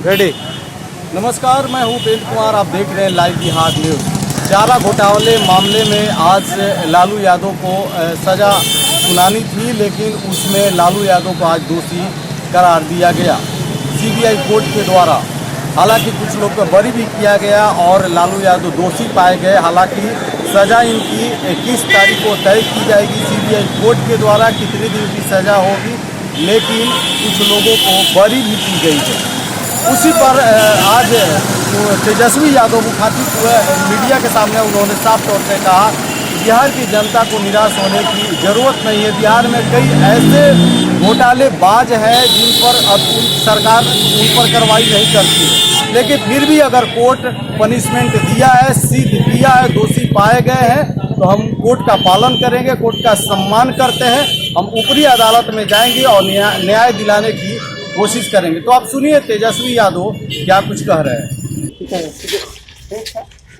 Ready. नमस्कार, मैं हूं उपेंद्र कुमार। आप देख रहे हैं लाइव बिहार न्यूज़। चारा घोटाले मामले में आज लालू यादव को सज़ा सुनानी थी, लेकिन उसमें लालू यादव को आज दोषी करार दिया गया सीबीआई कोर्ट के द्वारा। हालांकि कुछ लोग को बरी भी किया गया और लालू यादव दोषी पाए गए। हालांकि सज़ा इनकी 21 तारीख को तय की जाएगी सीबीआई कोर्ट के द्वारा, कितने दिन की सज़ा होगी, लेकिन कुछ लोगों को बरी भी की गई है। उसी पर आज तेजस्वी यादव मुखातिब हुए मीडिया के सामने उन्होंने साफ तौर पर कहा बिहार की जनता को निराश होने की ज़रूरत नहीं है। बिहार में कई ऐसे घोटालेबाज हैं जिन पर अब सरकार उन पर कार्रवाई नहीं करती है, लेकिन फिर भी अगर कोर्ट पनिशमेंट दिया है, सिद्ध किया है, दोषी पाए गए हैं, तो हम कोर्ट का पालन करेंगे, कोर्ट का सम्मान करते हैं। हम ऊपरी अदालत में जाएंगे और न्याय दिलाने की कोशिश करेंगे। तो आप सुनिए तेजस्वी यादव क्या कुछ कह रहे हैं।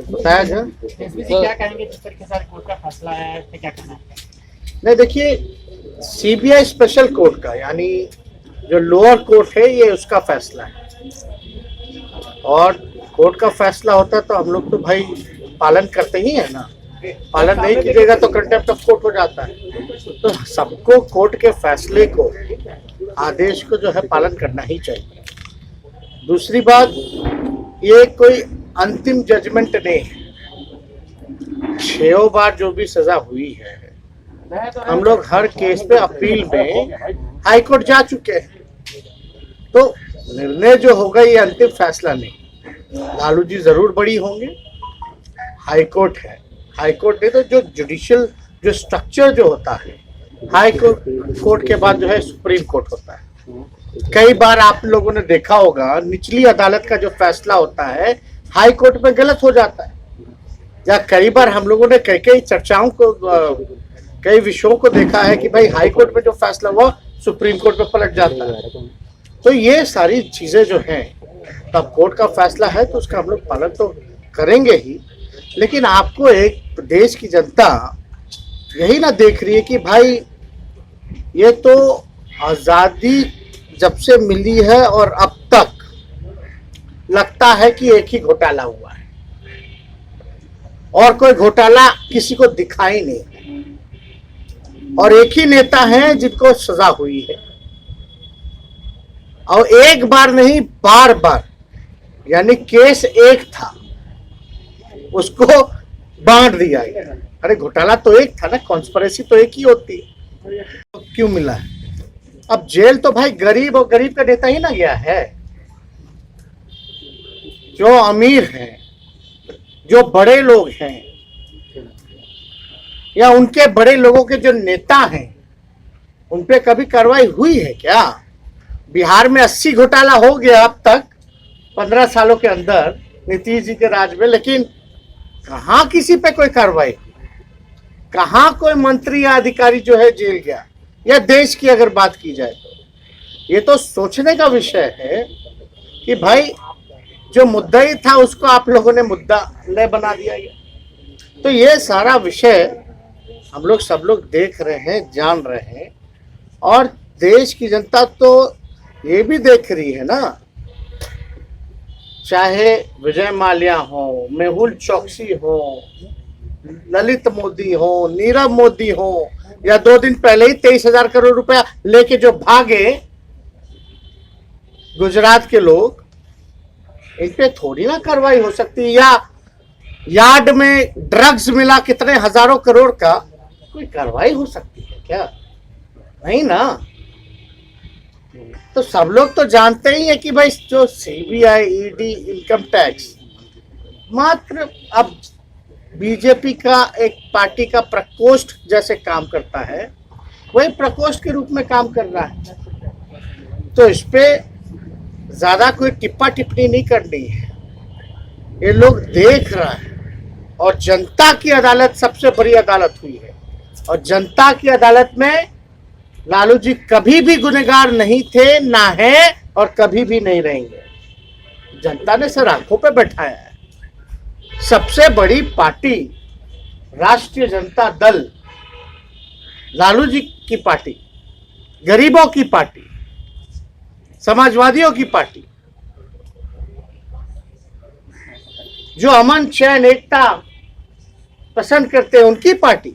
बताया जाए क्या कहेंगे जिस तरीके से कोर्ट का फैसला है, क्या कहना है? नहीं, देखिए, सीबीआई स्पेशल कोर्ट का यानी जो लोअर कोर्ट है ये उसका फैसला है, और कोर्ट का फैसला होता है तो हम लोग तो भाई पालन करते ही है ना। पालन नहीं कीजिएगा तो कंटेम्प्ट ऑफ कोर्ट हो जाता है। तो सबको कोर्ट के फैसले को, आदेश को जो है पालन करना ही चाहिए। दूसरी बात, ये कोई अंतिम जजमेंट नहीं है। 6 बार जो भी सजा हुई है, हम लोग हर केस पे अपील में हाई कोर्ट जा चुके हैं, तो निर्णय जो होगा ये अंतिम फैसला नहीं। लालू जी जरूर बड़ी होंगे, हाई कोर्ट है। हाई कोर्ट नहीं तो जो जुडिशियल जो स्ट्रक्चर जो होता है, हाई कोर्ट के बाद जो है सुप्रीम कोर्ट होता है। कई बार आप लोगों ने देखा होगा निचली अदालत का जो फैसला होता है हाई कोर्ट में गलत हो जाता है, या कई बार हम लोगों ने कई चर्चाओं को, कई विषयों को देखा है कि भाई हाई कोर्ट में जो फैसला हुआ सुप्रीम कोर्ट में पलट जाता है। तो ये सारी चीजें जो हैं, तब कोर्ट का फैसला है तो उसका हम लोग पालन तो करेंगे ही, लेकिन आपको एक देश की जनता यही ना देख रही है कि भाई ये तो आज़ादी जब से मिली है और अब तक लगता है कि एक ही घोटाला हुआ है और कोई घोटाला किसी को दिखाई नहीं, और एक ही नेता है जिनको सजा हुई है, और एक बार नहीं बार बार, यानी केस एक था उसको बांट दिया गया। अरे घोटाला तो एक था ना, कॉन्स्पिरेसी तो एक ही होती है, तो क्यों मिला है? अब जेल तो भाई गरीब और गरीब का नेता ही ना गया है। जो अमीर हैं, जो बड़े लोग हैं, या उनके बड़े लोगों के जो नेता हैं, उन पे कभी कार्रवाई हुई है क्या? बिहार में 80 घोटाला हो गया अब तक 15 सालों के अंदर नीतीश जी के राज में, लेकिन कहाँ किसी पे कोई कार्रवाई, कहाँ कोई मंत्री या अधिकारी जो है जेल गया? या देश की अगर बात की जाए तो ये तो सोचने का विषय है कि भाई जो मुद्दा ही था उसको आप लोगों ने मुद्दा न बना दिया गया। तो ये सारा विषय हम लोग सब लोग देख रहे हैं, जान रहे हैं, और देश की जनता तो ये भी देख रही है ना, चाहे विजय माल्या हो, मेहुल चौकसी हो, ललित मोदी हो, नीरव मोदी हो, या 2 दिन पहले ही 23,000 करोड़ रुपया लेके जो भागे गुजरात के लोग, इन पे थोड़ी ना कार्रवाई हो सकती। या यार्ड में ड्रग्स मिला कितने हजारों करोड़ का, कोई कार्रवाई हो सकती है क्या? नहीं ना। तो सब लोग तो जानते ही है कि भाई जो सीबीआई, ईडी, इनकम टैक्स मात्र अब बीजेपी का एक पार्टी का प्रकोष्ठ जैसे काम करता है, वही प्रकोष्ठ के रूप में काम कर रहा है। तो इस पे ज्यादा कोई टिप्पा टिप्पणी नहीं करनी है। ये लोग देख रहा है, और जनता की अदालत सबसे बड़ी अदालत हुई है, और जनता की अदालत में लालू जी कभी भी गुनहगार नहीं थे, ना है, और कभी भी नहीं रहेंगे। जनता ने सर आंखों पे बैठाया है। सबसे बड़ी पार्टी राष्ट्रीय जनता दल, लालू जी की पार्टी, गरीबों की पार्टी, समाजवादियों की पार्टी, जो अमन चैन एकता पसंद करते हैं उनकी पार्टी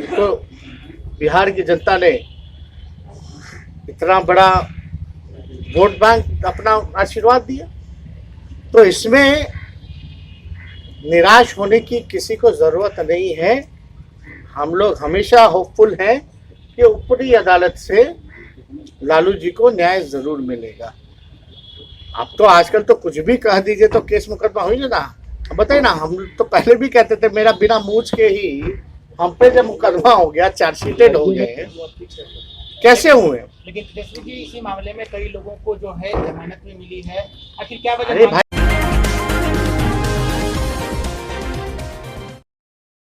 तो बिहार की जनता ने इतना बड़ा वोट बैंक अपना आशीर्वाद दिया। तो इसमें निराश होने की किसी को जरूरत नहीं है। हम लोग हमेशा होपफुल हैं कि ऊपरी अदालत से लालू जी को न्याय जरूर मिलेगा। अब तो आजकल तो कुछ भी कह दीजिए तो केस मुकदमा हो ही ना। बताइए ना, हम तो पहले भी कहते थे मेरा बिना मूछ के ही हम पे जब मुकदमा हो गया, चार्जशीटेड हो गए, कैसे हुए? लेकिन तेजस्वी जी इसी मामले में कई लोगों को जो है जमानत भी मिली है, आखिर क्या अरे वजह? भाई